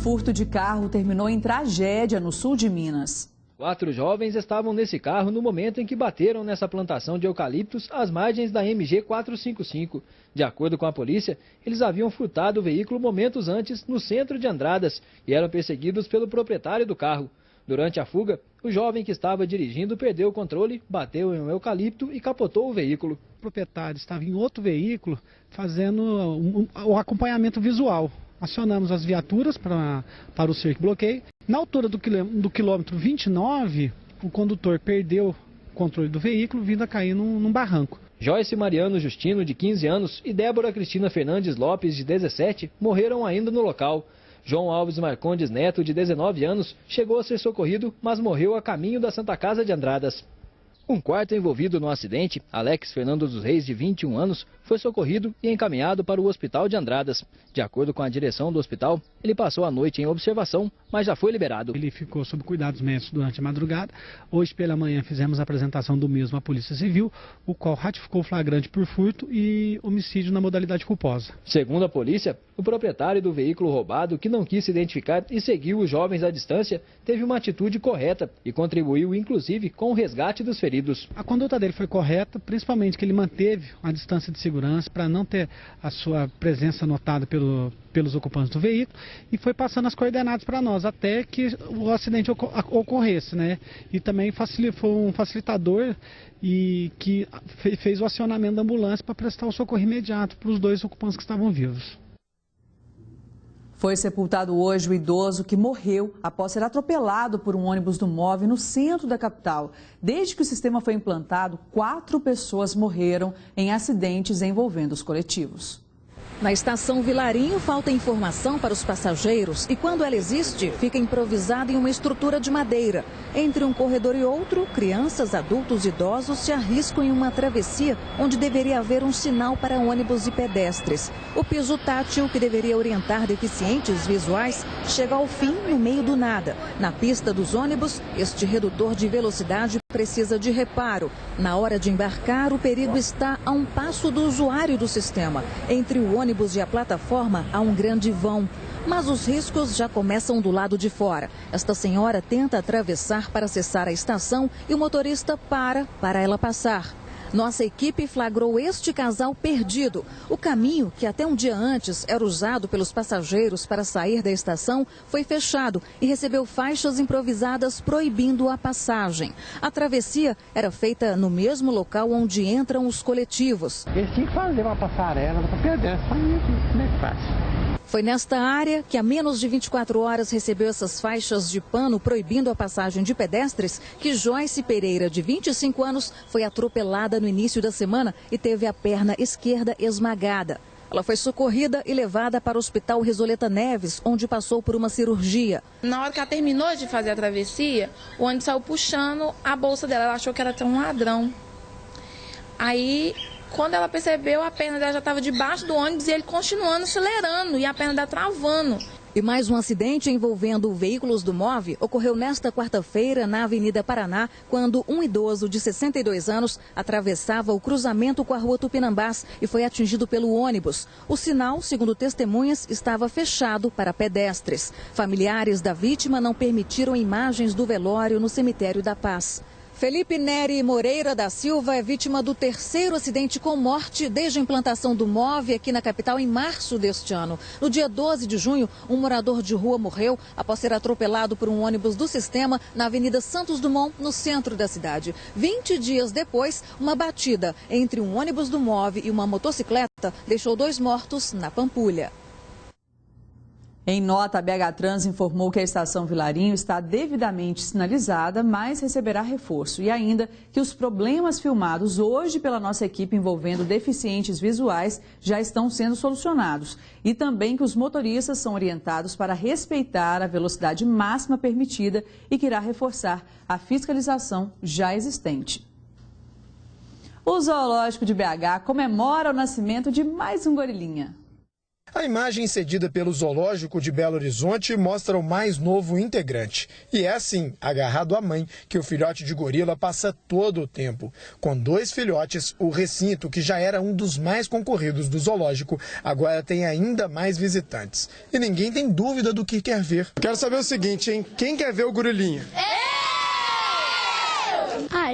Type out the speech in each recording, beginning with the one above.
furto de carro terminou em tragédia no sul de Minas. 4 jovens estavam nesse carro no momento em que bateram nessa plantação de eucaliptos às margens da MG 455. De acordo com a polícia, eles haviam furtado o veículo momentos antes no centro de Andradas e eram perseguidos pelo proprietário do carro. Durante a fuga, o jovem que estava dirigindo perdeu o controle, bateu em um eucalipto e capotou o veículo. O proprietário estava em outro veículo fazendo o acompanhamento visual. Acionamos as viaturas para o cerco e bloqueio. Na altura do quilômetro 29, o condutor perdeu o controle do veículo, vindo a cair num barranco. Joyce Mariano Justino, de 15 anos, e Débora Cristina Fernandes Lopes, de 17, morreram ainda no local. João Alves Marcondes Neto, de 19 anos, chegou a ser socorrido, mas morreu a caminho da Santa Casa de Andradas. Um quarto envolvido no acidente, Alex Fernando dos Reis, de 21 anos, foi socorrido e encaminhado para o hospital de Andradas. De acordo com a direção do hospital, ele passou a noite em observação, mas já foi liberado. Ele ficou sob cuidados médicos durante a madrugada. Hoje pela manhã fizemos a apresentação do mesmo à Polícia Civil, o qual ratificou o flagrante por furto e homicídio na modalidade culposa. Segundo a polícia, o proprietário do veículo roubado, que não quis se identificar e seguiu os jovens à distância, teve uma atitude correta e contribuiu inclusive com o resgate dos feridos. A conduta dele foi correta, principalmente que ele manteve uma distância de segurança para não ter a sua presença notada pelos ocupantes do veículo e foi passando as coordenadas para nós até que o acidente ocorresse, né? E também foi um facilitador e que fez o acionamento da ambulância para prestar o socorro imediato para os 2 ocupantes que estavam vivos. Foi sepultado hoje o idoso que morreu após ser atropelado por um ônibus do MOVE no centro da capital. Desde que o sistema foi implantado, 4 pessoas morreram em acidentes envolvendo os coletivos. Na estação Vilarinho falta informação para os passageiros e quando ela existe, fica improvisada em uma estrutura de madeira. Entre um corredor e outro, crianças, adultos e idosos se arriscam em uma travessia onde deveria haver um sinal para ônibus e pedestres. O piso tátil, que deveria orientar deficientes visuais, chega ao fim no meio do nada. Na pista dos ônibus, este redutor de velocidade precisa de reparo. Na hora de embarcar, o perigo está a um passo do usuário do sistema. Entre o ônibus e a plataforma há um grande vão. Mas os riscos já começam do lado de fora. Esta senhora tenta atravessar para acessar a estação e o motorista para ela passar. Nossa equipe flagrou este casal perdido. O caminho, que até um dia antes era usado pelos passageiros para sair da estação, foi fechado e recebeu faixas improvisadas proibindo a passagem. A travessia era feita no mesmo local onde entram os coletivos. Eles tinham que fazer uma passarela para pedestre, como é que faz? Foi nesta área que há menos de 24 horas recebeu essas faixas de pano proibindo a passagem de pedestres que Joyce Pereira, de 25 anos, foi atropelada no início da semana e teve a perna esquerda esmagada. Ela foi socorrida e levada para o Hospital Resoleta Neves, onde passou por uma cirurgia. Na hora que ela terminou de fazer a travessia, o ônibus saiu puxando a bolsa dela. Ela achou que era um ladrão. Aí, quando ela percebeu, a perna dela já estava debaixo do ônibus e ele continuando acelerando e a perna dela travando. E mais um acidente envolvendo veículos do MOVE ocorreu nesta quarta-feira na Avenida Paraná, quando um idoso de 62 anos atravessava o cruzamento com a rua Tupinambás e foi atingido pelo ônibus. O sinal, segundo testemunhas, estava fechado para pedestres. Familiares da vítima não permitiram imagens do velório no cemitério da Paz. Felipe Nery Moreira da Silva é vítima do 3º acidente com morte desde a implantação do MOVE aqui na capital em março deste ano. No dia 12 de junho, um morador de rua morreu após ser atropelado por um ônibus do sistema na Avenida Santos Dumont, no centro da cidade. 20 dias depois, uma batida entre um ônibus do MOVE e uma motocicleta deixou 2 mortos na Pampulha. Em nota, a BH Trans informou que a estação Vilarinho está devidamente sinalizada, mas receberá reforço. E ainda que os problemas filmados hoje pela nossa equipe envolvendo deficientes visuais já estão sendo solucionados. E também que os motoristas são orientados para respeitar a velocidade máxima permitida e que irá reforçar a fiscalização já existente. O Zoológico de BH comemora o nascimento de mais um gorilinha. A imagem cedida pelo Zoológico de Belo Horizonte mostra o mais novo integrante. E é assim, agarrado à mãe, que o filhote de gorila passa todo o tempo. Com 2 filhotes, o recinto, que já era um dos mais concorridos do zoológico, agora tem ainda mais visitantes. E ninguém tem dúvida do que quer ver. Quero saber o seguinte, hein? Quem quer ver o gorilinha?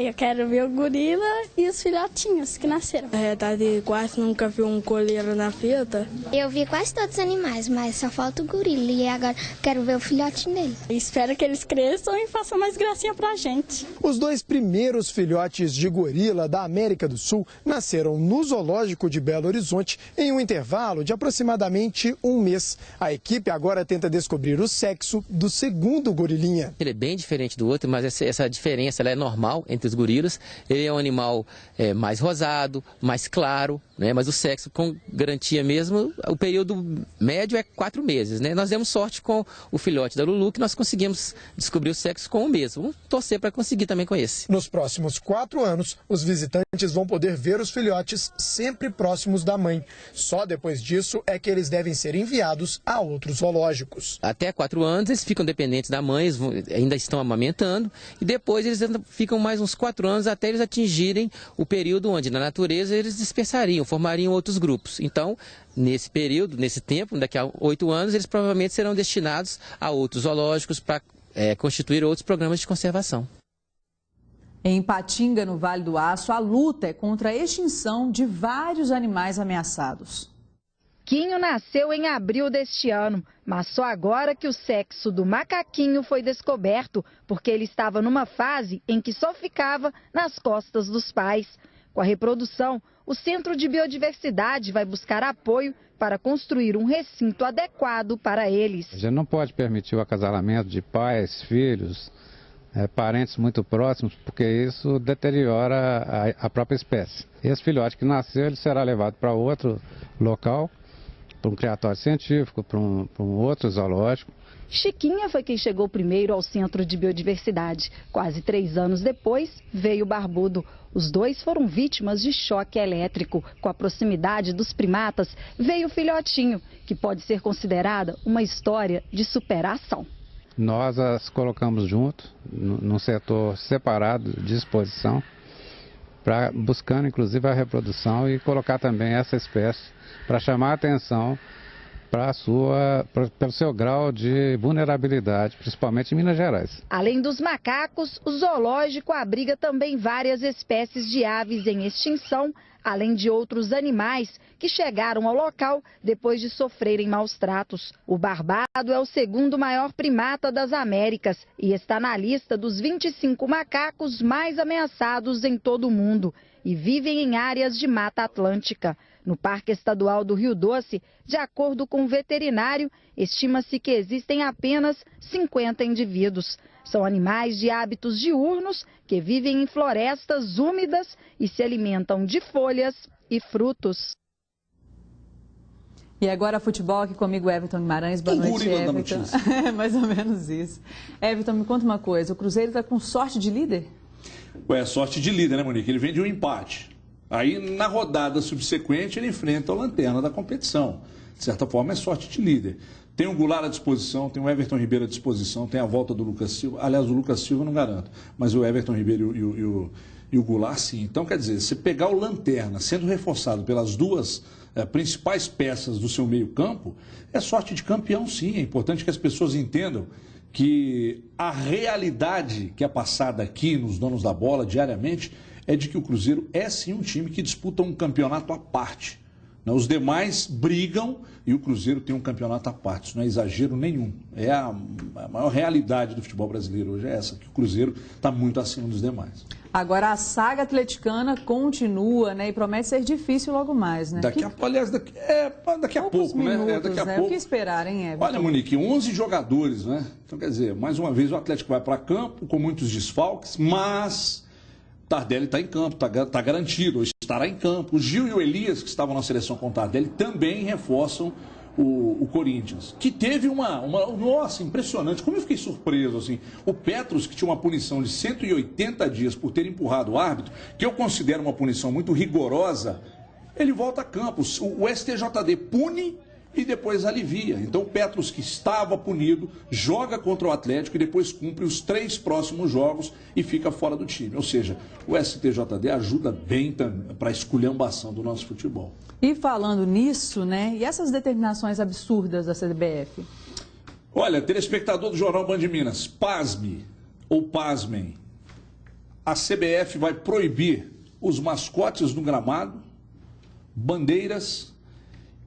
Eu quero ver o gorila e os filhotinhos que nasceram. Quase nunca vi um coleiro na fita. Eu vi quase todos os animais, mas só falta o gorila e agora quero ver o filhotinho dele. Espero que eles cresçam e façam mais gracinha pra gente. Os 2 primeiros filhotes de gorila da América do Sul nasceram no Zoológico de Belo Horizonte em um intervalo de aproximadamente 1 mês. A equipe agora tenta descobrir o sexo do segundo gorilinha. Ele é bem diferente do outro, mas essa diferença ela é normal entre os gorilas. Ele é um animal mais rosado, mais claro, né? Mas o sexo, com garantia mesmo, o período médio é 4 meses. Né? Nós demos sorte com o filhote da Lulu, que nós conseguimos descobrir o sexo com o mesmo. Vamos torcer para conseguir também com esse. Nos próximos 4 anos, os visitantes vão poder ver os filhotes sempre próximos da mãe. Só depois disso é que eles devem ser enviados a outros zoológicos. Até 4 anos eles ficam dependentes da mãe, eles ainda estão amamentando, e depois eles ficam mais uns 4 anos até eles atingirem o período onde na natureza eles dispersariam, formariam outros grupos. Então, nesse período, nesse tempo, daqui a 8 anos, eles provavelmente serão destinados a outros zoológicos para constituir outros programas de conservação. Em Patinga, no Vale do Aço, a luta é contra a extinção de vários animais ameaçados. Quinho nasceu em abril deste ano, mas só agora que o sexo do macaquinho foi descoberto, porque ele estava numa fase em que só ficava nas costas dos pais. Com a reprodução, o Centro de Biodiversidade vai buscar apoio para construir um recinto adequado para eles. A gente não pode permitir o acasalamento de pais, filhos, parentes muito próximos, porque isso deteriora a própria espécie. Esse filhote que nasceu, ele será levado para outro local, para um criatório científico, para um outro zoológico. Chiquinha foi quem chegou primeiro ao Centro de Biodiversidade. Quase 3 anos depois, veio o Barbudo. Os 2 foram vítimas de choque elétrico. Com a proximidade dos primatas, veio o filhotinho, que pode ser considerada uma história de superação. Nós as colocamos junto, num setor separado de exposição, buscando inclusive a reprodução e colocar também essa espécie para chamar a atenção pelo seu grau de vulnerabilidade, principalmente em Minas Gerais. Além dos macacos, o zoológico abriga também várias espécies de aves em extinção, além de outros animais que chegaram ao local depois de sofrerem maus tratos. O barbado é o segundo maior primata das Américas e está na lista dos 25 macacos mais ameaçados em todo o mundo e vivem em áreas de Mata Atlântica. No Parque Estadual do Rio Doce, de acordo com o veterinário, estima-se que existem apenas 50 indivíduos. São animais de hábitos diurnos que vivem em florestas úmidas e se alimentam de folhas e frutos. E agora futebol, aqui comigo Everton Guimarães. Boa noite, Everton. É mais ou menos isso. Everton, me conta uma coisa, o Cruzeiro está com sorte de líder? Sorte de líder, né, Monique? Ele vem de um empate. Aí, na rodada subsequente, ele enfrenta o lanterna da competição. De certa forma, é sorte de líder. Tem o Goulart à disposição, tem o Everton Ribeiro à disposição, tem a volta do Lucas Silva. Aliás, o Lucas Silva eu não garanto, mas o Everton Ribeiro e o Goulart, sim. Então, quer dizer, se pegar o lanterna sendo reforçado pelas 2 principais peças do seu meio-campo, é sorte de campeão, sim. É importante que as pessoas entendam que a realidade que é passada aqui nos donos da bola diariamente é de que o Cruzeiro é sim um time que disputa um campeonato à parte. Os demais brigam e o Cruzeiro tem um campeonato à parte. Isso não é exagero nenhum. É a maior realidade do futebol brasileiro hoje, é essa, que o Cruzeiro está muito acima dos demais. Agora a saga atleticana continua, né? E promete ser difícil logo mais, né? Daqui a pouco, minutos, né? Daqui a pouco. pouco. O que esperar, hein, Everton? Olha, Monique, 11 jogadores, né? Então, quer dizer, mais uma vez o Atlético vai para campo com muitos desfalques, mas Tardelli está em campo, está garantido, estará em campo. O Gil e o Elias, que estavam na seleção com o Tardelli, também reforçam o Corinthians, que teve nossa, impressionante, como eu fiquei surpreso, assim, o Petros, que tinha uma punição de 180 dias por ter empurrado o árbitro, que eu considero uma punição muito rigorosa, ele volta a campo. O STJD pune e depois alivia. Então o Petros, que estava punido, joga contra o Atlético e depois cumpre os 3 próximos jogos e fica fora do time. Ou seja, o STJD ajuda bem para a esculhambação do nosso futebol. E falando nisso, né? E essas determinações absurdas da CBF? Olha, telespectador do Jornal Band de Minas, pasme ou pasmem. A CBF vai proibir os mascotes no gramado, bandeiras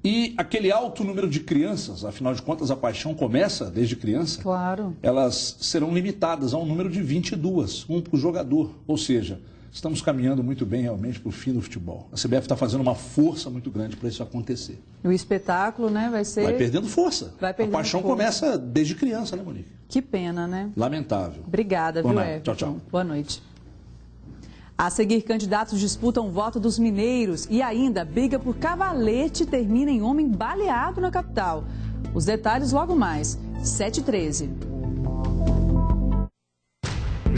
e aquele alto número de crianças, afinal de contas a paixão começa desde criança. Claro. Elas serão limitadas a um número de 22, um por jogador. Ou seja, estamos caminhando muito bem realmente para o fim do futebol. A CBF está fazendo uma força muito grande para isso acontecer. O espetáculo, né, vai ser... Vai perdendo força. Vai perdendo a paixão força. Começa desde criança, né, Monique? Que pena, né? Lamentável. Obrigada, viu, Everton? Tchau, tchau. Boa noite. A seguir, candidatos disputam o voto dos mineiros e ainda briga por cavalete termina em homem baleado na capital. Os detalhes logo mais, 7h13.